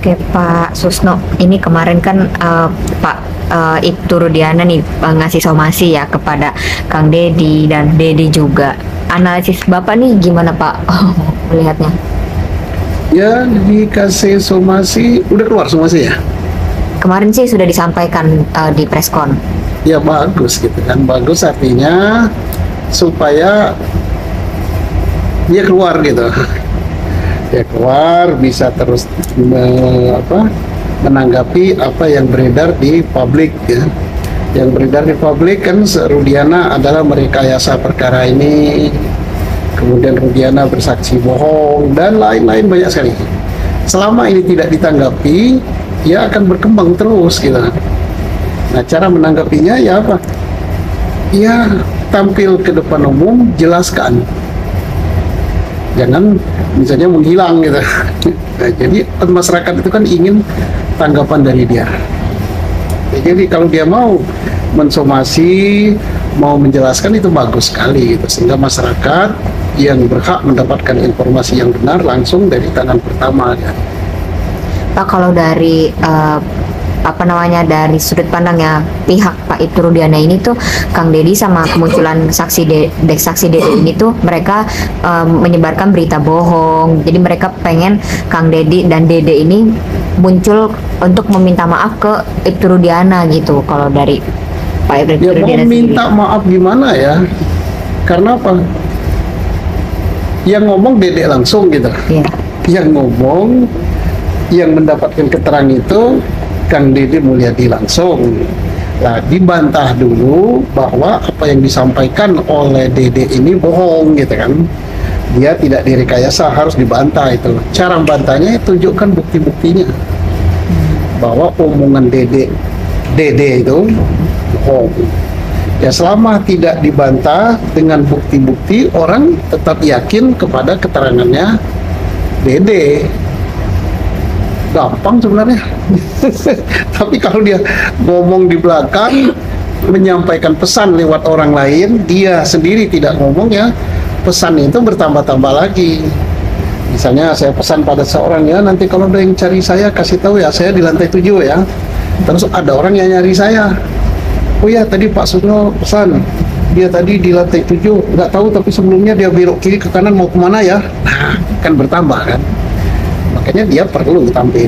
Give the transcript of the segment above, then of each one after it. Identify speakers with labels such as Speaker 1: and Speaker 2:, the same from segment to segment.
Speaker 1: Oke Pak Susno, ini kemarin kan Pak Ibtu Rudiana nih ngasih somasi ya kepada Kang Dedi dan Dedi juga. Analisis Bapak nih gimana Pak melihatnya?
Speaker 2: Ya, dikasih somasi, udah keluar somasi ya?
Speaker 1: Kemarin sih sudah disampaikan di preskon.
Speaker 2: Ya bagus gitu kan, bagus artinya supaya dia keluar gitu. Dia keluar bisa terus menanggapi apa yang beredar di publik ya. Yang beredar di publik kan Rudiana adalah merekayasa perkara ini, kemudian Rudiana bersaksi bohong dan lain-lain banyak sekali. Selama ini tidak ditanggapi, ya akan berkembang terus gitu. Nah, cara menanggapinya ya apa? Ya tampil ke depan umum, jelaskan. Jangan misalnya menghilang gitu. Nah, jadi masyarakat itu kan ingin tanggapan dari dia. Ya, jadi kalau dia mau mensomasi, mau menjelaskan itu bagus sekali gitu. Sehingga masyarakat yang berhak mendapatkan informasi yang benar langsung dari tangan pertama ya.
Speaker 1: Pak, kalau dari dari sudut pandangnya pihak Pak Ibtu Rudiana ini tuh, Kang Dedi sama kemunculan saksi Dede ini tuh mereka menyebarkan berita bohong. Jadi mereka pengen Kang Dedi dan Dede ini muncul untuk meminta maaf ke Ibtu Rudiana gitu. Kalau dari Pak Ibtu Rudiana
Speaker 2: mau minta maaf gimana ya? Karena apa? Yang ngomong Dede langsung gitu.
Speaker 1: Yeah.
Speaker 2: Yang ngomong, yang mendapatkan keterangan itu Kang Dedi Mulyadi langsung. Nah, dibantah dulu bahwa apa yang disampaikan oleh Dede ini bohong gitu kan. Dia tidak direkayasa, harus dibantah itu. Cara membantahnya tunjukkan bukti-buktinya. Bahwa omongan Dede itu bohong. Ya selama tidak dibantah dengan bukti-bukti, orang tetap yakin kepada keterangannya Dede. Gampang sebenarnya. Tapi kalau dia ngomong di belakang, menyampaikan pesan lewat orang lain, dia sendiri tidak ngomong ya, pesan itu bertambah-tambah lagi. Misalnya saya pesan pada seorang ya, nanti kalau ada yang cari saya kasih tahu ya, saya di lantai 7 ya. Terus ada orang yang nyari saya. Oh ya, tadi Pak Susno pesan, dia tadi di lantai 7, nggak tahu tapi sebelumnya dia belok kiri ke kanan mau kemana ya. Nah, kan bertambah kan. Makanya dia perlu tampil.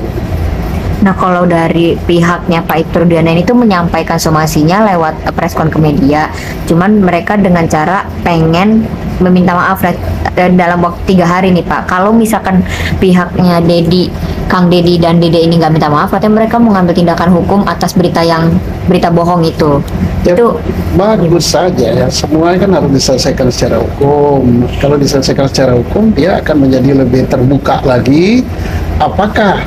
Speaker 1: Nah, kalau dari pihaknya Pak Ibtu Rudiana ini tuh menyampaikan somasinya lewat preskon ke media, cuman mereka dengan cara pengen meminta maaf dalam waktu 3 hari nih Pak. Kalau misalkan pihaknya Kang Dedi dan Dede ini nggak minta maaf, katanya mereka mau ngambil tindakan hukum atas berita bohong itu.
Speaker 2: Ya,
Speaker 1: Itu
Speaker 2: bagus saja ya. Semuanya kan harus diselesaikan secara hukum. Kalau diselesaikan secara hukum, dia akan menjadi lebih terbuka lagi. Apakah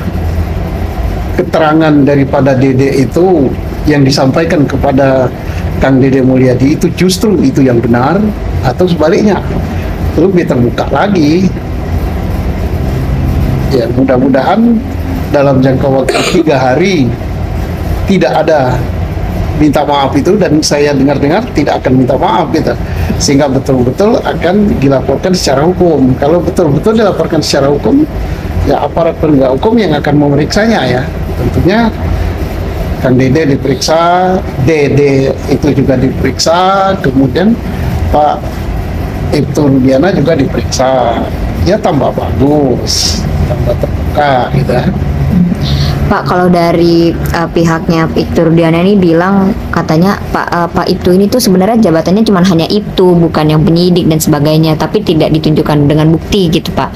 Speaker 2: keterangan daripada Dede itu yang disampaikan kepada Kang Dede Mulyadi itu justru itu yang benar atau sebaliknya? Lebih terbuka lagi. Ya, mudah-mudahan dalam jangka waktu 3 hari tidak ada minta maaf itu, dan saya dengar-dengar tidak akan minta maaf gitu, sehingga betul-betul akan dilaporkan secara hukum. Kalau betul-betul dilaporkan secara hukum, ya aparat penegak hukum yang akan memeriksanya ya. Tentunya Kang Dede diperiksa, Dede itu juga diperiksa, kemudian Pak Ibtu Rudiana juga diperiksa. Ya tambah bagus, tambah terbuka gitu ya.
Speaker 1: Pak, kalau dari pihaknya Ibtu Rudiana ini bilang katanya Pak Ibtu ini tuh sebenarnya jabatannya cuma hanya Ibtu, bukan yang penyidik dan sebagainya, tapi tidak ditunjukkan dengan bukti gitu Pak.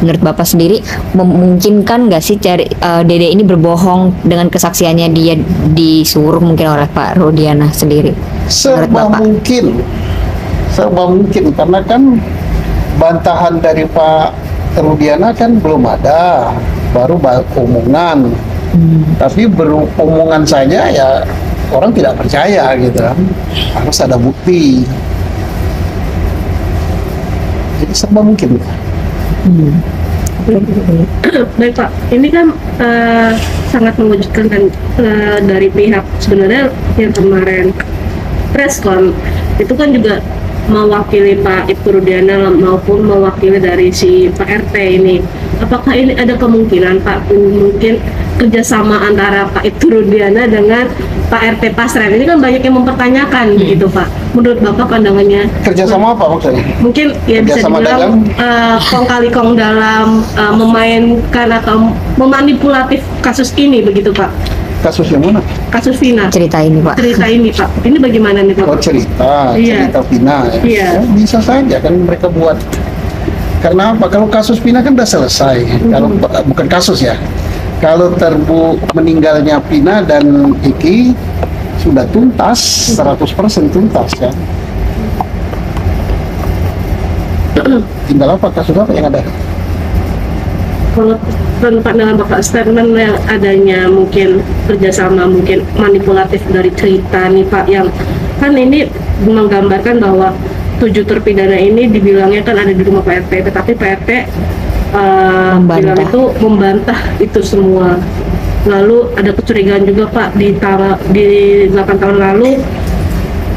Speaker 1: Menurut Bapak sendiri memungkinkan nggak sih Dede ini berbohong dengan kesaksiannya dia disuruh mungkin oleh Pak Rudiana sendiri?
Speaker 2: Serba mungkin karena kan bantahan dari Pak Rudiana kan belum ada, baru omongan. Tapi beromongan saja ya orang tidak percaya gitu kan. Harus ada bukti. Jadi serba mungkin.
Speaker 3: Baik Pak, ini kan sangat mengejutkan dan dari pihak sebenarnya yang kemarin preskon itu kan juga mewakili Pak Ibtu Rudiana maupun mewakili dari si Pak RT ini. apakah ini ada kemungkinan Pak, mungkin kerjasama antara Pak Ibtu Rudiana dengan Pak RT Pasren? Ini kan banyak yang mempertanyakan begitu Pak. Menurut Bapak pandangannya
Speaker 2: Kerjasama apa maksudnya?
Speaker 3: mungkin ya bisa
Speaker 2: Kerjasama
Speaker 3: dibilang kong kali kong dalam memainkan atau memanipulatif kasus ini begitu Pak.
Speaker 2: Kasus yang mana?
Speaker 3: Kasus Vina.
Speaker 1: Cerita ini Pak.
Speaker 3: Cerita ini Pak. Ini bagaimana nih Pak?
Speaker 2: Oh cerita
Speaker 3: Iya.
Speaker 2: Vina ya.
Speaker 3: Iya.
Speaker 2: Ya, bisa saja kan mereka buat. Karena apa? Kalau kasus Vina kan udah selesai. Kalau bukan kasus ya. Kalau meninggalnya Vina dan Eki sudah tuntas, 100% tuntas kan. Tinggal apa kasus apa yang ada?
Speaker 3: Kalau pandangan Bapak statement yang adanya mungkin kerjasama mungkin manipulatif dari cerita nih Pak, yang kan ini menggambarkan bahwa 7 terpidana ini dibilangnya kan ada di rumah Pak RT, tetapi Pak RT bilang itu membantah itu semua. Lalu ada kecurigaan juga Pak di 8 tahun lalu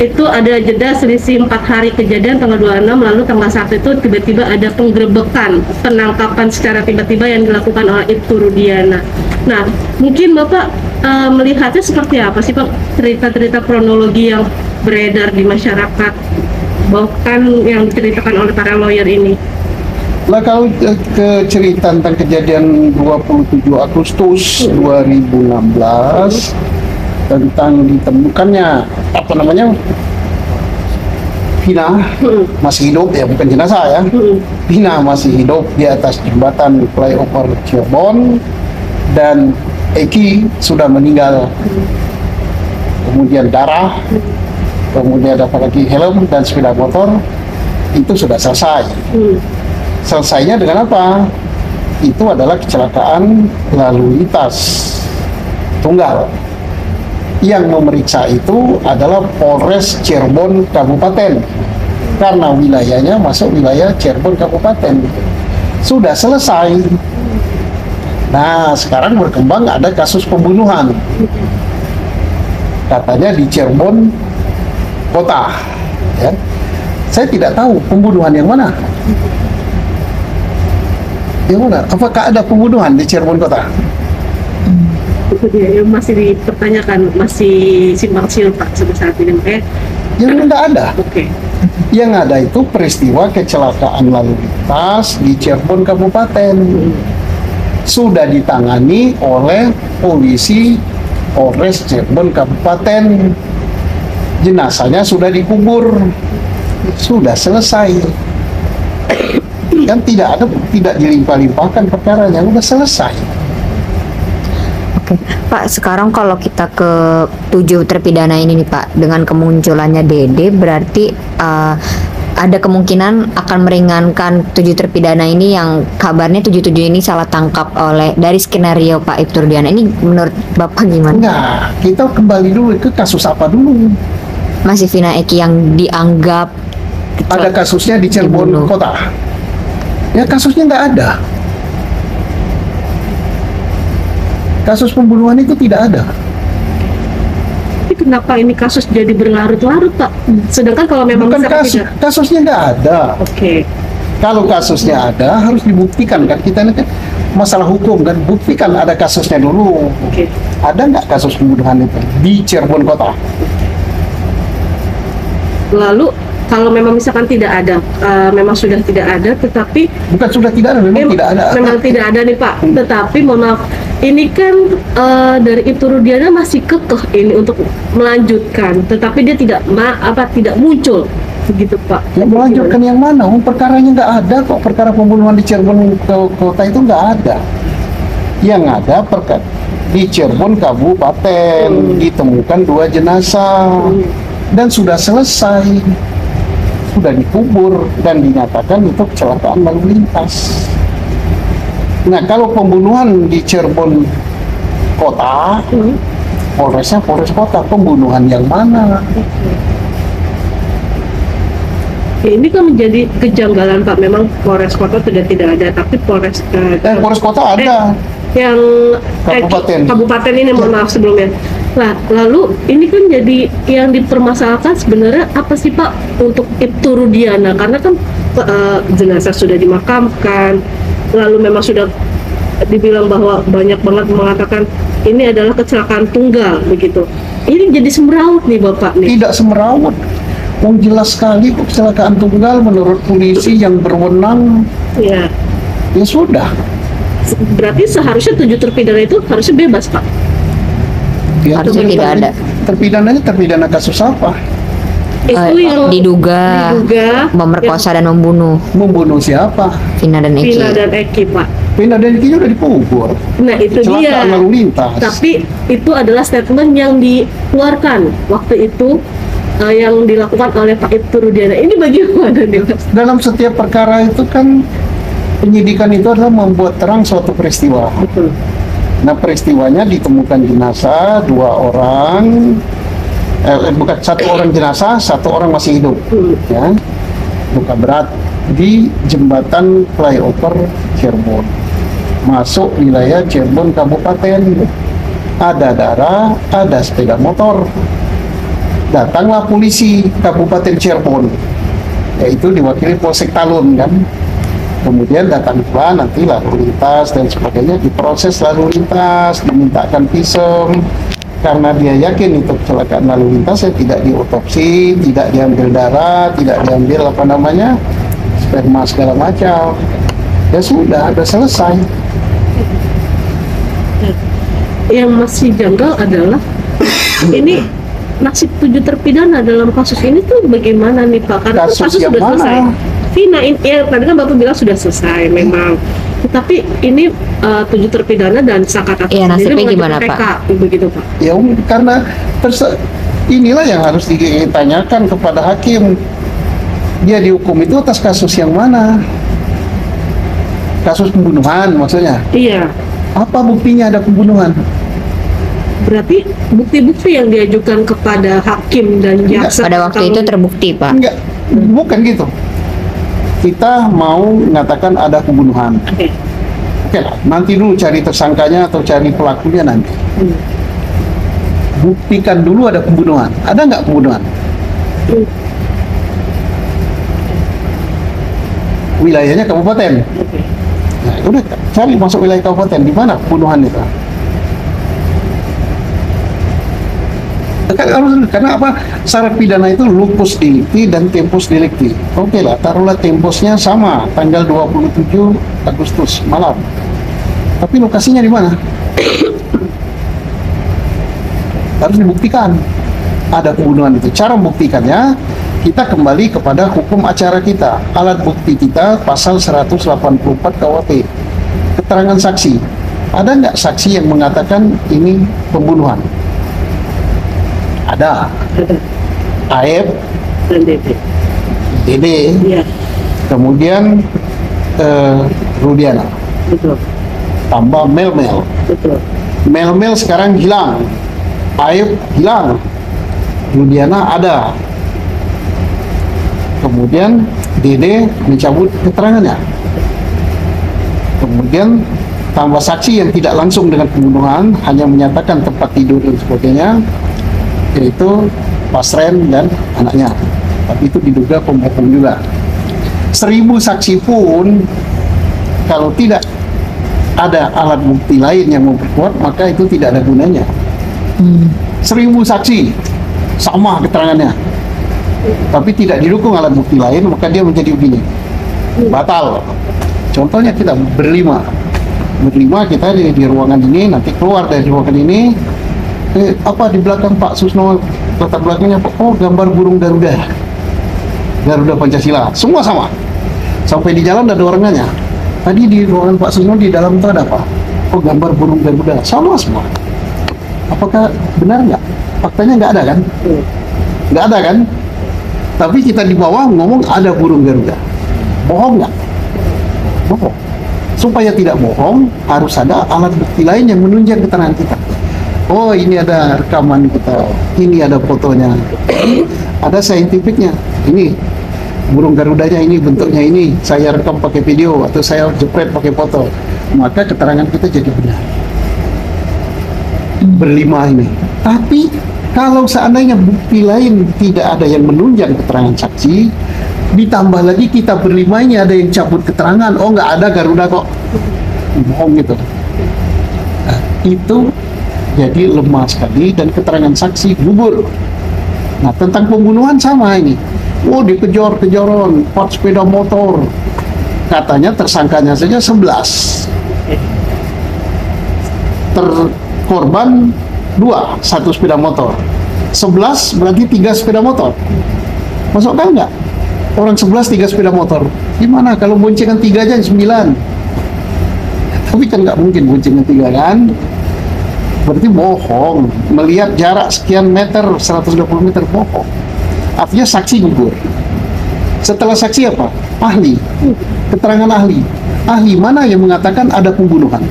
Speaker 3: itu ada jeda selisih 4 hari kejadian tanggal 26, lalu tanggal 1 itu tiba-tiba ada penggerebekan, penangkapan secara tiba-tiba yang dilakukan oleh Ibtu Rudiana. Nah, mungkin Bapak melihatnya seperti apa sih Pak cerita-cerita kronologi yang beredar di masyarakat, bahkan yang diceritakan oleh para lawyer ini?
Speaker 2: Nah kalau ke cerita tentang kejadian 27 Agustus 2016 tentang ditemukannya apa namanya Vina masih hidup ya, bukan jenazah ya. Vina masih hidup di atas jembatan flyover Cirebon dan Eki sudah meninggal. Kemudian darah, kemudian ada lagi helm dan sepeda motor, itu sudah selesai. Selesainya dengan apa? Itu adalah kecelakaan lalu lintas tunggal. Yang memeriksa itu adalah Polres Cirebon Kabupaten, karena wilayahnya masuk wilayah Cirebon Kabupaten. Sudah selesai. Nah, sekarang berkembang ada kasus pembunuhan. Katanya di Cirebon Kota. Ya. Saya tidak tahu pembunuhan yang mana. Yang mana? Apakah ada pembunuhan di Cirebon Kota?
Speaker 3: Itu dia yang masih dipertanyakan, masih simpang siur Pak sampai saat ini.
Speaker 2: Yang tidak ada.
Speaker 3: Oke.
Speaker 2: Yang ada itu peristiwa kecelakaan lalu lintas di Cirebon Kabupaten. Sudah ditangani oleh polisi Polres Cirebon Kabupaten. Jenazahnya sudah dikubur. Sudah selesai. Kan tidak dilimpah-limpahkan perkaranya, sudah selesai.
Speaker 1: Oke, Pak, sekarang kalau kita ke 7 terpidana ini nih Pak, dengan kemunculannya Dede, berarti ada kemungkinan akan meringankan 7 terpidana ini yang kabarnya 7 ini salah tangkap dari skenario Pak Ibtu Rudiana. Ini menurut Bapak gimana?
Speaker 2: Enggak, kita kembali dulu ke kasus apa dulu.
Speaker 1: Masih Vina Eki yang dianggap
Speaker 2: Ada kasusnya di Cirebon
Speaker 1: dibunuh.
Speaker 2: Kota. Ya kasusnya nggak ada. Kasus pembunuhan itu tidak ada.
Speaker 3: Tapi kenapa ini kasus jadi berlarut-larut Pak? Sedangkan kalau memang
Speaker 2: Bukan
Speaker 3: misalkan
Speaker 2: kasus,
Speaker 3: tidak.
Speaker 2: kasusnya nggak ada.
Speaker 3: Oke.
Speaker 2: Kalau kasusnya ada harus dibuktikan kan, kita ini kan masalah hukum kan, buktikan ada kasusnya dulu.
Speaker 3: Oke.
Speaker 2: Ada nggak kasus pembunuhan itu di Cirebon Kota?
Speaker 3: Lalu kalau memang misalkan tidak ada, memang sudah tidak ada, tetapi
Speaker 2: Bukan sudah tidak ada, memang tidak ada.
Speaker 3: memang tidak ada nih Pak. Tetapi mohon maaf, ini kan dari Ibtu Rudiana masih kekeh ini untuk melanjutkan, tetapi dia tidak tidak muncul, begitu Pak.
Speaker 2: Yang melanjutkan yang mana? Perkaranya nggak ada kok, perkara pembunuhan di Cirebon Kota itu nggak ada. Yang ada perkara di Cirebon Kabupaten ditemukan 2 jenazah dan sudah selesai, sudah dikubur dan dinyatakan itu kecelakaan lalu lintas. Nah, kalau pembunuhan di Cirebon Kota, Polresnya Polres Kota, pembunuhan yang mana?
Speaker 3: Ya, ini kan menjadi kejanggalan Pak. Memang Polres Kota sudah tidak ada, tapi Polres
Speaker 2: Polres Kota ada.
Speaker 3: yang kabupaten ini mohon maaf sebelumnya. Nah, lalu ini kan jadi yang dipermasalahkan sebenarnya apa sih Pak untuk Ibtu Rudiana, karena kan jenazah sudah dimakamkan, lalu memang sudah dibilang bahwa banyak banget mengatakan ini adalah kecelakaan tunggal begitu. Ini jadi semeraut nih Bapak nih.
Speaker 2: Tidak semeraut. Jelas sekali kecelakaan tunggal menurut polisi yang berwenang.
Speaker 3: Ya.
Speaker 2: Ya sudah.
Speaker 3: Berarti seharusnya 7 terpidana itu harusnya bebas Pak.
Speaker 2: Ya,
Speaker 1: Harusnya tidak ada.
Speaker 2: Terpidananya terpidana kasus apa?
Speaker 3: Itu yang
Speaker 1: diduga memerkosa dan membunuh
Speaker 2: Membunuh siapa?
Speaker 1: Vina dan Eki.
Speaker 3: Vina dan Eki Pak.
Speaker 2: Vina dan Eki udah dikubur.
Speaker 3: Nah itu dia.
Speaker 2: Kecelakaan lalu lintas.
Speaker 3: Tapi itu adalah statement yang dikeluarkan waktu itu yang dilakukan oleh Pak Ibtu Rudiana. Ini bagaimana nih Mas?
Speaker 2: Dalam setiap perkara itu kan penyidikan itu adalah membuat terang suatu peristiwa.
Speaker 3: Betul.
Speaker 2: Nah peristiwanya ditemukan jenazah 2 orang, bukan 1 orang jenazah, 1 orang masih hidup, ya, luka berat di jembatan flyover Cirebon, masuk wilayah Cirebon Kabupaten. Ada darah, ada sepeda motor. Datanglah polisi Kabupaten Cirebon, yaitu diwakili Polsek Talun kan. Kemudian datang pula nanti lalu lintas dan sebagainya, diproses lalu lintas, dimintakan visum karena dia yakin itu kecelakaan lalu lintas, ya tidak diotopsi, tidak diambil darah, tidak diambil sperma segala macam. Ya sudah selesai.
Speaker 3: Yang masih janggal adalah ini nasib 7 terpidana dalam kasus ini tuh bagaimana nih Pak? Karena
Speaker 2: Kasus
Speaker 3: kasus
Speaker 2: yang
Speaker 3: sudah
Speaker 2: mana?
Speaker 3: selesai. Vina, ya tadi kan Bapak bilang sudah selesai memang. Tapi ini 7 terpidana dan Saka
Speaker 1: Iya, nasibnya
Speaker 3: mengajukan
Speaker 1: gimana,
Speaker 3: PK,
Speaker 1: Pak?
Speaker 3: begitu Pak.
Speaker 2: Ya karena inilah yang harus ditanyakan kepada hakim. Dia dihukum itu atas kasus yang mana? Kasus pembunuhan maksudnya.
Speaker 3: Iya.
Speaker 2: Apa buktinya ada pembunuhan?
Speaker 3: Berarti bukti-bukti yang diajukan kepada hakim dan jaksa
Speaker 1: Pada waktu itu terbukti, Pak.
Speaker 2: Enggak, bukan gitu. Kita mau mengatakan ada pembunuhan.
Speaker 3: Oke.
Speaker 2: Oke lah, nanti dulu cari tersangkanya atau cari pelakunya nanti. Buktikan dulu ada pembunuhan. Ada nggak pembunuhan? Wilayahnya kabupaten.
Speaker 3: Oke.
Speaker 2: Nah, udah cari masuk wilayah kabupaten, di mana pembunuhan itu? Karena apa? Syarat pidana itu lupus delicti dan tempus delicti. Oke lah, taruhlah tempusnya sama, tanggal 27 Agustus malam. Tapi lokasinya di mana? Harus dibuktikan ada pembunuhan itu. Cara membuktikannya, kita kembali kepada hukum acara kita. Alat bukti kita pasal 184 KUHP. Keterangan saksi. Ada nggak saksi yang mengatakan ini pembunuhan? Ada. Aep,
Speaker 3: Dan DP.
Speaker 2: Dede,
Speaker 3: Iya,
Speaker 2: kemudian Rudiana,
Speaker 3: betul.
Speaker 2: tambah Mel-Mel.
Speaker 3: Betul.
Speaker 2: Mel-Mel sekarang hilang, Aep hilang, Rudiana ada. Kemudian Dede mencabut keterangannya. Kemudian tambah saksi yang tidak langsung dengan pembunuhan, hanya menyatakan tempat tidur dan sebagainya, yaitu Pasren dan anaknya. Tapi itu diduga pembohong juga. 1000 saksi pun kalau tidak ada alat bukti lain yang memperkuat, maka itu tidak ada gunanya. 1000 saksi sama keterangannya, tapi tidak didukung alat bukti lain, maka dia menjadi begini, batal. Contohnya kita berlima kita di ruangan ini, nanti keluar dari ruangan ini, apa di belakang Pak Susno, latar belakangnya oh gambar burung Garuda Pancasila, semua sama. Sampai di jalan ada orangnya. Tadi di ruangan Pak Susno di dalam itu ada apa? Oh gambar burung Garuda, sama semua. Apakah benar nggak? Faktanya nggak ada kan? Nggak ada kan? Tapi kita di bawah ngomong ada burung Garuda. Bohong nggak? Bohong. Supaya tidak bohong, harus ada alat bukti lain yang menunjang keterangan kita. Oh ini ada rekaman kita, ini ada fotonya, ada saintifiknya. Ini burung Garudanya, ini bentuknya ini, saya rekam pakai video atau saya jepret pakai foto, maka keterangan kita jadi benar. Berlima ini. Tapi kalau seandainya bukti lain tidak ada yang menunjang keterangan saksi, Ditambah lagi kita berlima ini ada yang cabut keterangan, oh nggak ada Garuda kok, bohong gitu. Nah, itu jadi lemah sekali dan keterangan saksi gugur. Nah, tentang pembunuhan sama ini. Oh, dikejar-kejaran, part sepeda motor. Katanya tersangkanya saja 11. Korban 2, 1 sepeda motor. 11 berarti 3 sepeda motor. Masuk akal nggak? Orang 11, 3 sepeda motor. Gimana kalau boncengan 3 aja 9? Tapi kan nggak mungkin boncengan 3 kan? Berarti bohong. Melihat jarak sekian meter, 120 meter, bohong. Artinya saksi gugur. Setelah saksi apa? Ahli. Keterangan ahli. Ahli mana yang mengatakan ada pembunuhan?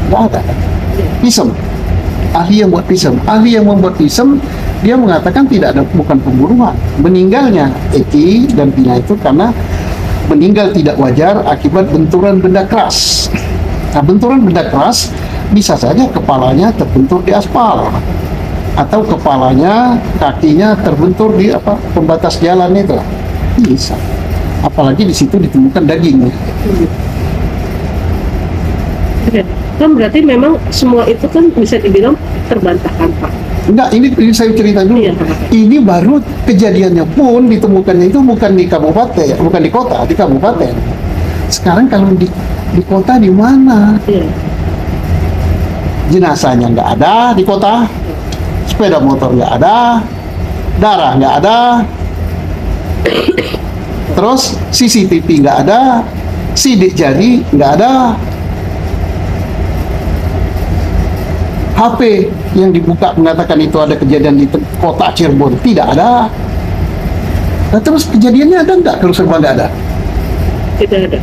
Speaker 2: Nggak ada. Visum. Ahli yang buat visum. Ahli yang membuat visum, dia mengatakan tidak ada, bukan pembunuhan. Meninggalnya Eki dan Pina itu karena meninggal tidak wajar akibat benturan benda keras. Nah, benturan benda keras bisa saja kepalanya terbentur di aspal, atau kepalanya, kakinya terbentur di pembatas jalan itu, bisa. Apalagi di situ ditemukan dagingnya.
Speaker 3: Oke. Kan berarti memang semua itu kan bisa dibilang terbantahkan, Pak.
Speaker 2: Enggak, ini saya cerita dulu.
Speaker 3: Iya, Pak.
Speaker 2: Ini baru kejadiannya pun ditemukannya itu bukan di kabupaten, bukan di kota, di kabupaten. Sekarang kalau di kota di mana?
Speaker 3: Iya.
Speaker 2: Jenazahnya nggak ada di kota, sepeda motor nggak ada, darah nggak ada, terus CCTV nggak ada, sidik jari nggak ada, HP yang dibuka mengatakan itu ada kejadian di kota Cirebon tidak ada. Nah, terus kejadiannya ada nggak kalau serba nggak ada?
Speaker 3: Tidak ada.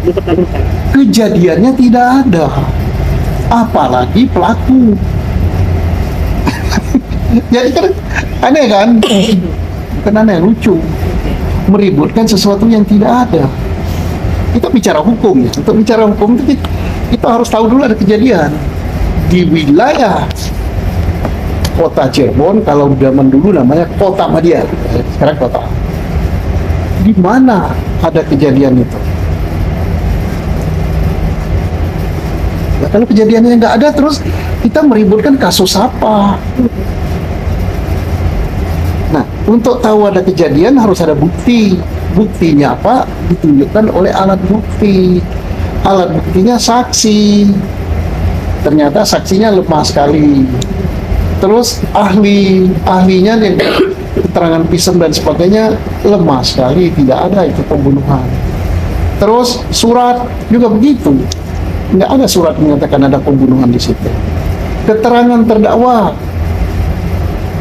Speaker 3: Dipertanyakan.
Speaker 2: Kejadiannya tidak ada, apalagi pelaku. Jadi kan aneh kan? Bukan aneh, lucu. Meributkan sesuatu yang tidak ada. Kita bicara hukum ya. Untuk bicara hukum itu kita harus tahu dulu ada kejadian di wilayah kota Cirebon. Kalau zaman dulu namanya Kota Madia, sekarang kota. Di mana ada kejadian itu? Ya, kalau kejadiannya nggak ada, terus kita meributkan kasus apa? Nah, untuk tahu ada kejadian harus ada bukti. Buktinya apa? Ditunjukkan oleh alat bukti. Alat buktinya saksi. Ternyata saksinya lemah sekali. Terus ahlinya yang keterangan visum dan sebagainya lemah sekali, tidak ada itu pembunuhan. Terus surat juga begitu. Nggak ada surat mengatakan ada pembunuhan di situ. Keterangan terdakwa,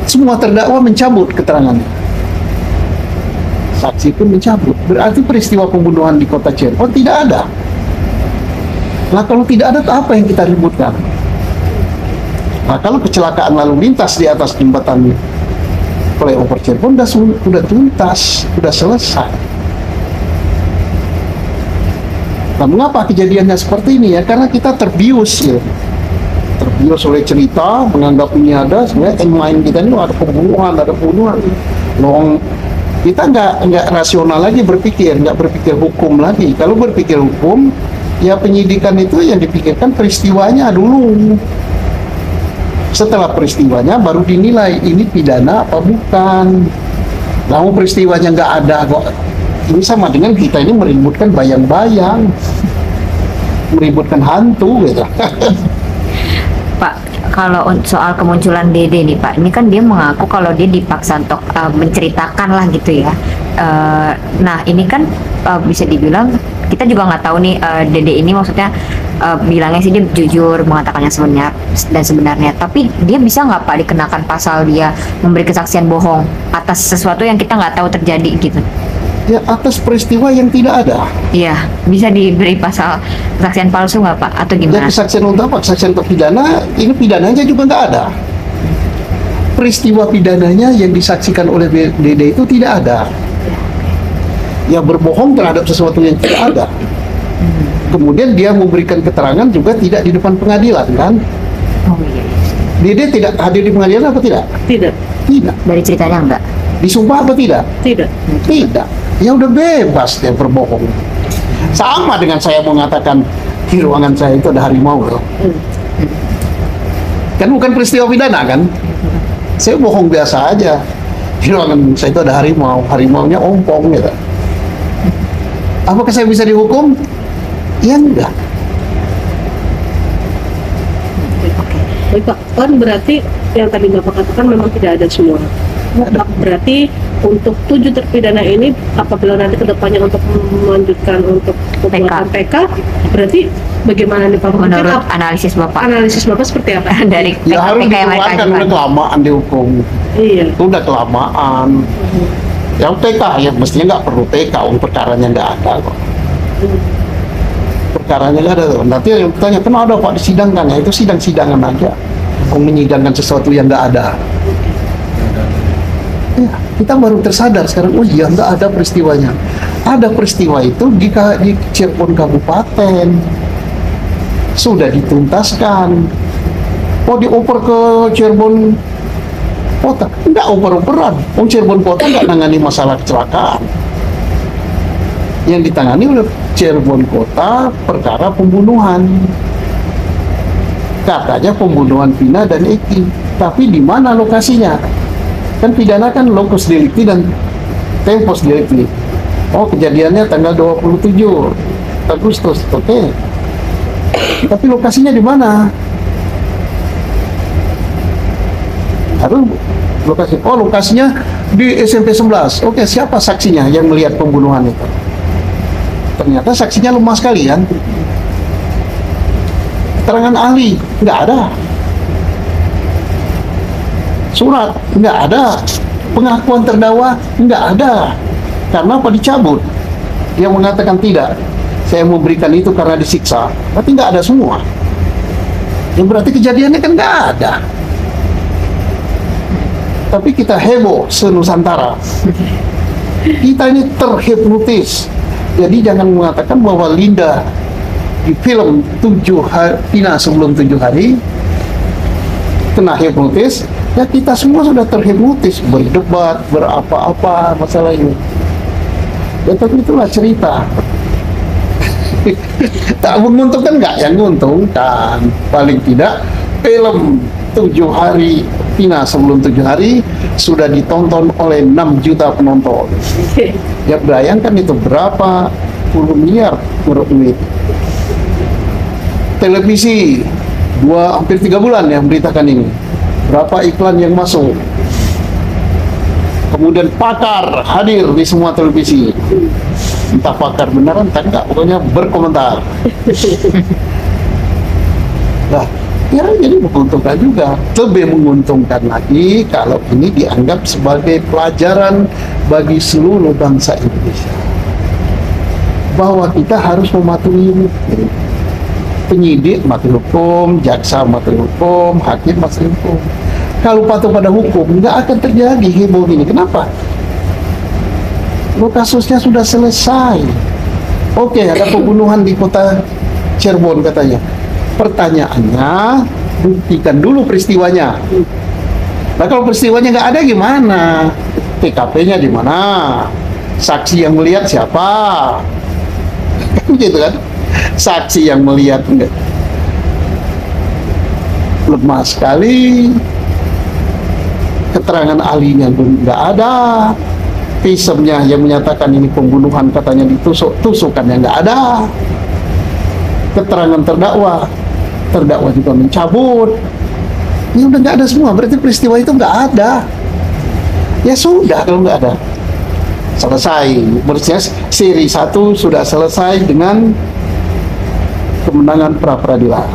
Speaker 2: semua terdakwa mencabut keterangannya. Saksi pun mencabut. Berarti peristiwa pembunuhan di kota Cirebon tidak ada. Nah, kalau tidak ada, apa yang kita ributkan? Nah, kalau kecelakaan lalu lintas di atas jembatan flyover Cirebon sudah tuntas, sudah selesai. Nah, mengapa kejadiannya seperti ini ya? Karena kita terbius ya. Terbius oleh cerita, menganggap ini ada, sebenarnya main kita ini ada pembunuhan. Long, kita nggak rasional lagi berpikir, nggak berpikir hukum lagi. Kalau berpikir hukum, ya penyidikan itu yang dipikirkan peristiwanya dulu. Setelah peristiwanya baru dinilai ini pidana apa bukan. Namun peristiwanya nggak ada kok. Ini sama dengan kita ini meributkan bayang-bayang, meributkan hantu gitu.
Speaker 1: Pak, kalau soal kemunculan Dede nih Pak, ini kan dia mengaku kalau dia dipaksa untuk menceritakan lah gitu ya. Nah ini kan bisa dibilang kita juga nggak tahu nih Dede ini maksudnya bilangnya sih dia jujur mengatakannya sebenarnya, tapi dia bisa nggak Pak dikenakan pasal dia memberi kesaksian bohong atas sesuatu yang kita nggak tahu terjadi gitu?
Speaker 2: Ya, atas peristiwa yang tidak ada.
Speaker 1: Iya, bisa diberi pasal kesaksian palsu nggak Pak atau
Speaker 2: Ya,
Speaker 1: gimana?
Speaker 2: kesaksian untuk apa? Kesaksian untuk pidana, ini pidananya juga nggak ada. Peristiwa pidananya yang disaksikan oleh Dede itu tidak ada. Ya, berbohong terhadap sesuatu yang tidak ada. Kemudian dia memberikan keterangan juga tidak di depan pengadilan kan?
Speaker 1: Oh iya.
Speaker 2: Dede tidak hadir di pengadilan apa tidak?
Speaker 3: Tidak.
Speaker 2: Tidak.
Speaker 1: Dari ceritanya enggak?
Speaker 2: Disumpah apa tidak?
Speaker 3: Tidak.
Speaker 2: Tidak. Ya udah bebas dia berbohong. Sama dengan saya mengatakan di ruangan saya itu ada harimau loh. Kan bukan peristiwa pidana kan? Saya bohong biasa aja. Di ruangan saya itu ada harimau, harimaunya ompong gitu. Apakah saya bisa dihukum? Ya enggak.
Speaker 3: Oke. Baik Pak, kan berarti yang tadi Bapak katakan memang tidak ada semua. Berarti untuk 7 terpidana ini apabila nanti kedepannya untuk melanjutkan untuk pembuatan PK, berarti bagaimana nih Pak? Mungkin
Speaker 1: Menurut analisis Bapak
Speaker 3: analisis Bapak seperti apa?
Speaker 1: dari
Speaker 2: Ya harus
Speaker 1: PK yang mereka
Speaker 2: dikeluarkan, udah
Speaker 1: ajukan.
Speaker 2: kelamaan dihukum.
Speaker 3: Iya.
Speaker 2: Itu udah kelamaan. Yang TK ya mestinya nggak perlu TK, perkaranya nggak ada kok. Perkaranya nggak ada. Nanti yang tanya kenapa ada Pak disidangkan, ya itu sidang-sidangan aja. Menyidangkan sesuatu yang nggak ada. Ya, kita baru tersadar sekarang, oh iya nggak ada peristiwanya. Ada peristiwa itu di Cirebon Kabupaten. Sudah dituntaskan. Oh dioper ke Cirebon Kota. Enggak oper-operan. Oh Cirebon Kota nggak nangani masalah kecelakaan. Yang ditangani oleh Cirebon Kota perkara pembunuhan. Katanya pembunuhan Vina dan Eki. Tapi di mana lokasinya? Kan pidana kan locus delicti dan tempus delicti. Oh kejadiannya tanggal 27 Agustus, oke. Tapi lokasinya di mana? Harus lokasi. Oh lokasinya di SMP 11. Oke, siapa saksinya yang melihat pembunuhan itu? Ternyata saksinya lemah sekali kan. Keterangan ahli nggak ada. Surat nggak ada, pengakuan terdakwa nggak ada, karena apa dicabut? Dia mengatakan tidak, saya memberikan itu karena disiksa, berarti nggak ada semua. Yang berarti kejadiannya kan nggak ada. Tapi kita heboh senusantara, kita ini terhipnotis. Jadi jangan mengatakan bahwa Linda di film 7 hari, Vina sebelum 7 hari kena hipnotis. Ya kita semua sudah terhipnotis, berdebat, berapa-apa masalah ini. Ya tapi itulah cerita. Tak menguntungkan nggak? Yang menguntungkan. Paling tidak film 7 hari, Vina sebelum 7 hari sudah ditonton oleh 6 juta penonton. Ya bayangkan itu berapa puluh miliar duit. Televisi hampir 3 bulan yang beritakan ini. Berapa iklan yang masuk. Kemudian pakar hadir di semua televisi. Entah pakar beneran, entah enggak, pokoknya berkomentar. Nah, ya jadi menguntungkan juga. Lebih menguntungkan lagi kalau ini dianggap sebagai pelajaran bagi seluruh bangsa Indonesia. Bahwa kita harus mematuhi hukum. Penyidik mati hukum, jaksa mati hukum, hakim mati hukum. Kalau patuh pada hukum, nggak akan terjadi heboh ini. Kenapa? Kasusnya sudah selesai. Oke, ada pembunuhan di kota Cirebon katanya. Pertanyaannya, buktikan dulu peristiwanya. Nah kalau peristiwanya nggak ada gimana? TKP-nya di mana? Saksi yang melihat siapa? Gitu kan? Saksi yang melihat enggak lemah sekali, keterangan ahlinya pun nggak ada, visumnya yang menyatakan ini pembunuhan katanya ditusuk, tusukannya nggak ada, keterangan terdakwa juga mencabut, ya udah nggak ada semua, berarti peristiwa itu nggak ada. Ya sudah kalau nggak ada, selesai. Berarti seri 1 sudah selesai dengan kemenangan pra-peradilan.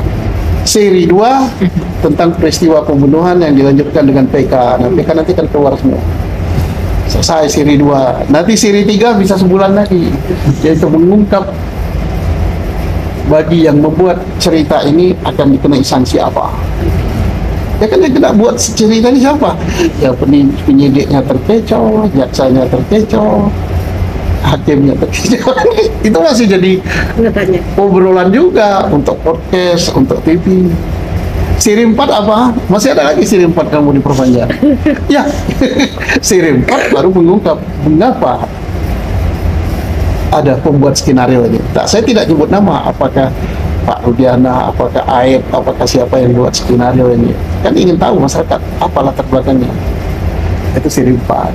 Speaker 2: Seri 2 tentang peristiwa pembunuhan yang dilanjutkan dengan PK. Nah, PK nanti kan keluar semua. Selesai seri 2. Nanti seri 3 bisa sebulan lagi. Yaitu mengungkap bagi yang membuat cerita ini akan dikenai sanksi apa. Ya kan yang kena buat cerita ini siapa? Ya penyidiknya terkecoh, jaksanya terkecoh, hakimnya terkecoh. Itu masih jadi
Speaker 3: Katanya.
Speaker 2: obrolan juga untuk podcast, untuk TV. Siri 4 apa? Masih ada lagi Siri 4 kamu diperpanjang. Ya, Siri 4 baru mengungkap mengapa ada pembuat skenario ini. Nah, saya tidak nyebut nama, apakah Pak Rudiana, apakah Aib, apakah siapa yang buat skenario ini. Kan ingin tahu masyarakat apa latar belakangnya. Itu Siri 4.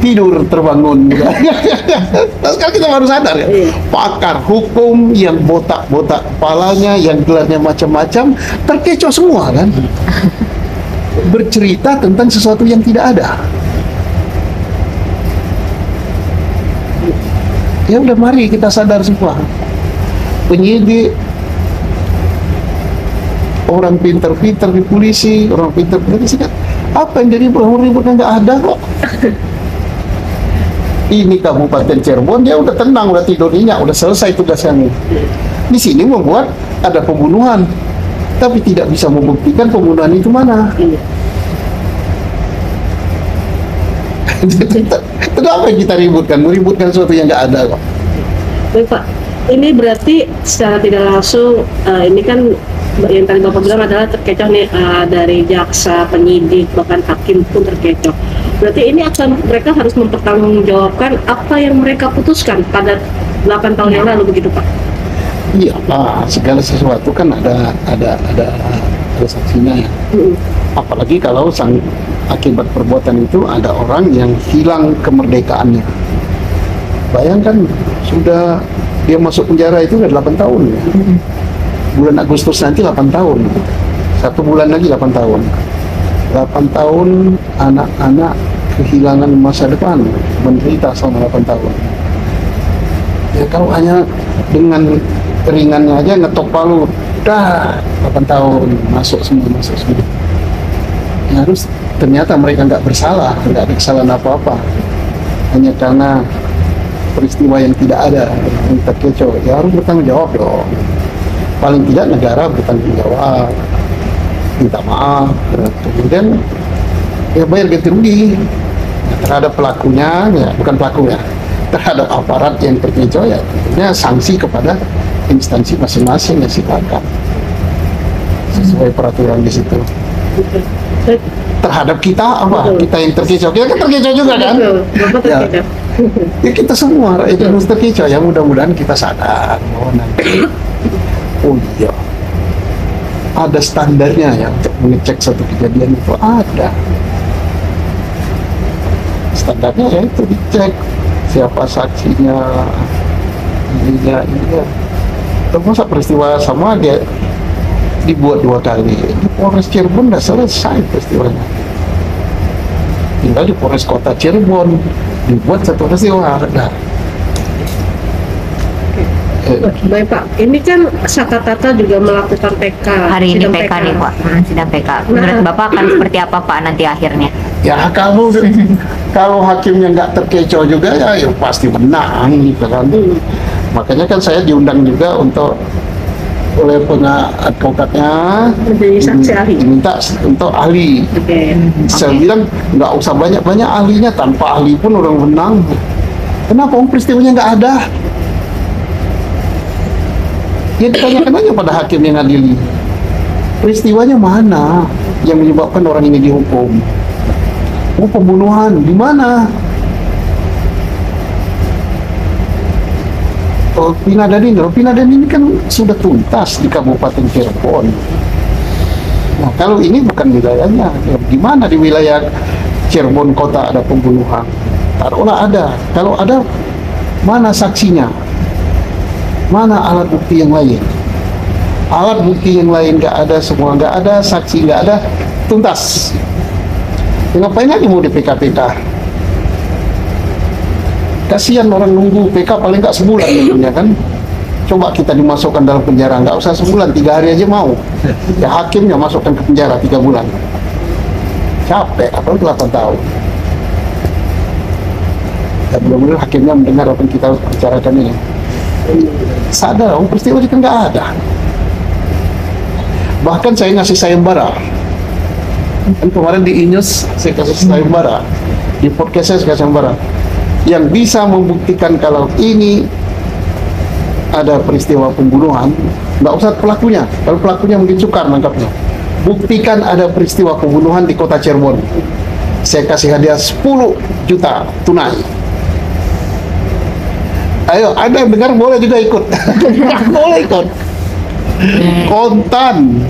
Speaker 2: Tidur terbangun juga. Nah, sekarang kita baru sadar ya, pakar hukum yang botak-botak kepalanya, yang gelarnya macam-macam, terkecoh semua kan, bercerita tentang sesuatu yang tidak ada. Ya udah, mari kita sadar semua, penyidik, orang pinter-pinter di polisi, orang pinter-pinter kan, apa yang jadi ribut-ributnya nggak ada kok. Ini Kabupaten Cirebon dia udah tenang, udah tidur nyenyak, udah selesai tugasnya. Di sini membuat ada pembunuhan, tapi tidak bisa membuktikan pembunuhan itu mana. Kenapa kita ributkan? Meributkan sesuatu yang nggak ada kok.
Speaker 3: Baik Pak, ini berarti secara tidak langsung ini kan yang tadi Bapak bilang adalah terkecoh nih dari jaksa, penyidik, bahkan hakim pun terkecoh. Berarti ini mereka harus mempertanggungjawabkan apa yang mereka putuskan pada 8 tahun yang lalu, begitu Pak?
Speaker 2: Iya, segala sesuatu kan ada saksinya ya. Apalagi kalau akibat perbuatan itu ada orang yang hilang kemerdekaannya. Bayangkan, sudah dia masuk penjara itu udah 8 tahun ya. Bulan Agustus nanti 8 tahun. 1 bulan lagi 8 tahun. 8 tahun anak-anak kehilangan masa depan, menderita selama 8 tahun. Ya kalau hanya dengan ringannya aja ngetok palu, dah 8 tahun masuk semua. Ya, harus ternyata mereka nggak bersalah, nggak ada kesalahan apa-apa, hanya karena peristiwa yang tidak ada yang terkecoh. Ya harus bertanggung jawab dong. Paling tidak negara bertanggung jawab, minta maaf, kemudian ya bayar ganti rugi terhadap pelakunya, ya bukan pelakunya, terhadap aparat yang terkecoh, ya tentunya sanksi kepada instansi masing-masing yang silakan sesuai peraturan di situ. Terhadap kita apa?
Speaker 3: Betul.
Speaker 2: Kita yang terkecoh, kita kan terkecoh juga kan?
Speaker 3: Bapak
Speaker 2: Ya.
Speaker 3: terkecoh.
Speaker 2: Ya kita semua rakyat harus terkecoh. Ya mudah-mudahan kita sadar bahwa nanti oh iya, ada standarnya ya untuk mengecek satu kejadian itu ada. Standarnya ya itu dicek siapa saksinya, ininya. Termasuk peristiwa sama dia dibuat 2 kali. Di Polres Cirebon udah selesai peristiwanya. Tinggal di Polres Kota Cirebon dibuat 1 peristiwa. Nah,
Speaker 3: Baik Pak, ini kan Sakatata juga melakukan PK.
Speaker 1: Hari ini
Speaker 3: sidang
Speaker 1: PK nih Pak, sidang PK. Menurut Bapak akan seperti apa Pak nanti akhirnya?
Speaker 2: ya kalau hakimnya nggak terkecoh juga ya pasti menang gitu kan. Makanya kan saya diundang juga oleh advokatnya
Speaker 3: Menjadi saksi ahli.
Speaker 2: diminta untuk ahli.
Speaker 3: Oke.
Speaker 2: Saya bilang nggak usah banyak-banyak ahlinya, tanpa ahli pun orang menang. Kenapa? Peristiwanya nggak ada. Ya ditanyakan aja pada hakim yang adili. Peristiwanya mana yang menyebabkan orang ini dihukum? Oh, pembunuhan di mana? Oh, Pinadanin ini kan sudah tuntas di Kabupaten Cirebon. Nah, kalau ini bukan wilayahnya, ya, di mana di wilayah Cirebon kota ada pembunuhan? Taruhlah ada. Kalau ada, mana saksinya? Mana alat bukti yang lain? Alat bukti yang lain nggak ada, semua nggak ada, saksi nggak ada, tuntas. Ya, ngapain lagi mau di PK? Kasihan orang nunggu PK paling nggak sebulan tentunya kan. Coba kita dimasukkan dalam penjara, nggak usah sebulan, 3 hari aja mau. Ya hakimnya masukkan ke penjara 3 bulan. Capek, atau 8 tahun. Ya mudah-mudahan hakimnya mendengar apa yang kita bicarakan ini. Sadar, peristiwa itu nggak ada. Bahkan saya ngasih sayembara. Kan kemarin di Inews saya kasih sayembara, di podcast saya kasih sayembara. Yang bisa membuktikan kalau ini ada peristiwa pembunuhan, nggak usah pelakunya. Kalau pelakunya mungkin sukar nangkapnya. Buktikan ada peristiwa pembunuhan di kota Cirebon. Saya kasih hadiah 10 juta tunai. Ayo, ada yang dengar boleh juga ikut. Boleh ikut. Kontan.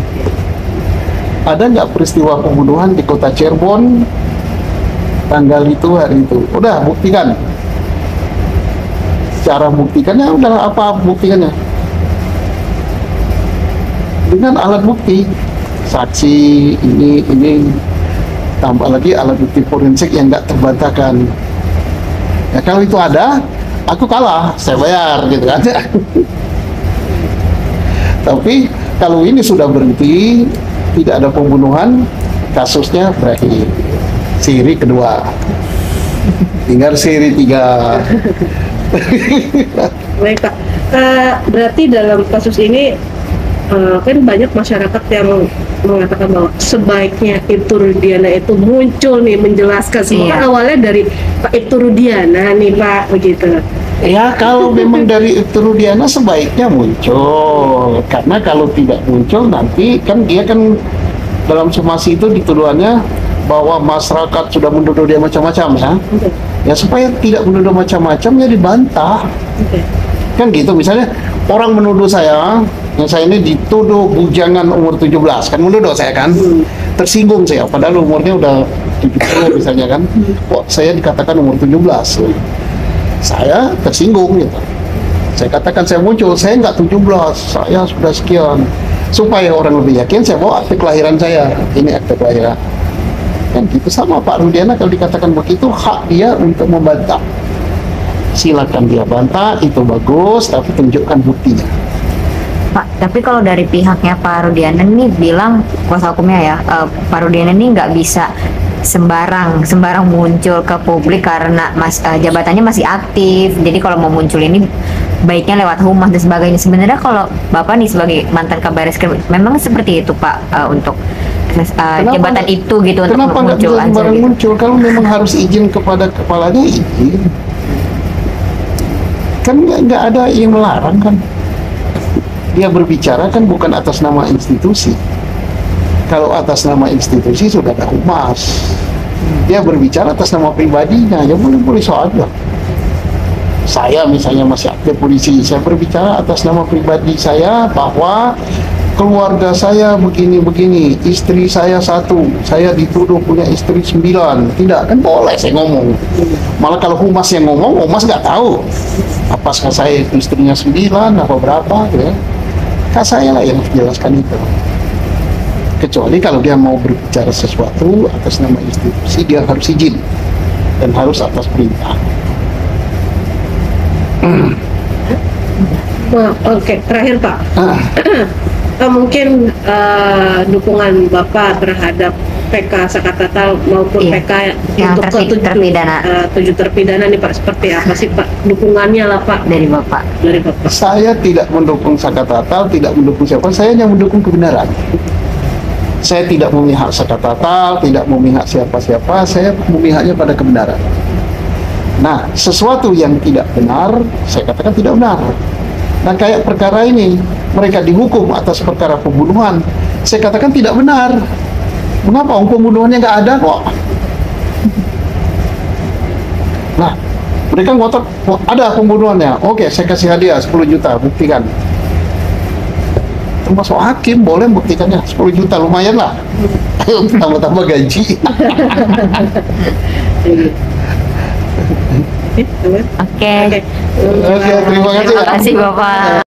Speaker 2: Ada nggak peristiwa pembunuhan di kota Cirebon tanggal itu, hari itu? Udah, buktikan. Cara buktikannya udah apa buktikannya? Dengan alat bukti, saksi ini tambah lagi alat bukti forensik yang nggak terbantahkan. Ya kalau itu ada, aku kalah, saya bayar gitu kan. Tapi kalau ini sudah berhenti, tidak ada pembunuhan, kasusnya berakhir. Siri kedua, tinggal siri 3.
Speaker 3: Baik Pak, berarti dalam kasus ini kan banyak masyarakat yang mengatakan bahwa sebaiknya Ibtu Rudiana itu muncul nih menjelaskan. Semoga
Speaker 1: Iya.
Speaker 3: awalnya dari Pak Ibtu Rudiana nih Pak, begitu.
Speaker 2: Ya kalau memang dari Ibtu Rudiana sebaiknya muncul, karena kalau tidak muncul nanti kan dia kan dalam somasi itu dituduhannya bahwa masyarakat sudah menuduh dia macam-macam ya.
Speaker 3: Oke.
Speaker 2: Ya supaya tidak menuduh macam-macam ya dibantah.
Speaker 3: Oke.
Speaker 2: Kan gitu, misalnya orang menuduh saya, yang saya ini dituduh bujangan umur 17, kan menuduh saya kan, tersinggung saya, padahal umurnya udah 70 misalnya kan, kok saya dikatakan umur 17, saya tersinggung gitu. Saya katakan saya muncul, saya nggak 17, saya sudah sekian, supaya orang lebih yakin saya bawa akte kelahiran saya, ini akte kelahiran. Kan gitu, sama Pak Rudiana kalau dikatakan begitu, hak dia untuk membantah. Silakan dia bantah, itu bagus, tapi tunjukkan buktinya.
Speaker 1: Pak, tapi kalau dari pihaknya Pak Rudiana ini bilang, kuasa hukumnya ya, Pak Rudiana ini nggak bisa sembarang muncul ke publik karena jabatannya masih aktif. Jadi kalau mau muncul ini baiknya lewat humas dan sebagainya. Sebenarnya kalau Bapak nih sebagai mantan Kabarisreskrim, memang seperti itu Pak, untuk jabatan itu gitu untuk
Speaker 2: kenapa nggak
Speaker 1: muncul
Speaker 2: bisa
Speaker 1: aja
Speaker 2: sembarang
Speaker 1: gitu.
Speaker 2: muncul? Kalau memang harus izin kepada kepalanya, izin. Kan nggak ada yang melarang kan. Dia berbicara kan bukan atas nama institusi. Kalau atas nama institusi sudah ada humas. Dia berbicara atas nama pribadinya, ya boleh-boleh saja. Saya misalnya masih aktif polisi, saya berbicara atas nama pribadi saya bahwa keluarga saya begini-begini, istri saya 1, saya dituduh punya istri 9. Tidak, kan boleh saya ngomong. Malah kalau humas yang ngomong, humas nggak tahu apakah saya istrinya 9 atau berapa gitu ya. Kan saya lah yang menjelaskan itu. Kecuali kalau dia mau berbicara sesuatu atas nama institusi, dia harus izin dan harus atas perintah.
Speaker 3: Wah, oke, terakhir Pak. Mungkin dukungan Bapak terhadap PK Sakatatal maupun
Speaker 1: Iya,
Speaker 3: PK
Speaker 1: yang
Speaker 3: untuk
Speaker 1: terpidana.
Speaker 3: 7 terpidana nih Pak, seperti apa sih Pak dukungannya lah Pak
Speaker 1: Dari Bapak.
Speaker 3: dari Bapak?
Speaker 2: Saya tidak mendukung Sakatatal, tidak mendukung siapa, saya hanya mendukung kebenaran. Saya tidak memihak Sakatatal, tidak memihak siapa-siapa, saya memihaknya pada kebenaran. Nah, sesuatu yang tidak benar, saya katakan tidak benar. Nah, kayak perkara ini, mereka dihukum atas perkara pembunuhan, saya katakan tidak benar. Mengapa? Pembunuhannya nggak ada kok. Nah, mereka ngotot, "Oh, ada pembunuhannya. Oke, saya kasih hadiah 10 juta, buktikan. Termasuk hakim boleh buktikannya 10 juta, lumayan lah. Tambah-tambah gaji.
Speaker 3: Oke.
Speaker 1: Oke.
Speaker 3: Oke.
Speaker 2: Oke, terima kasih.
Speaker 1: Terima kasih Bapak.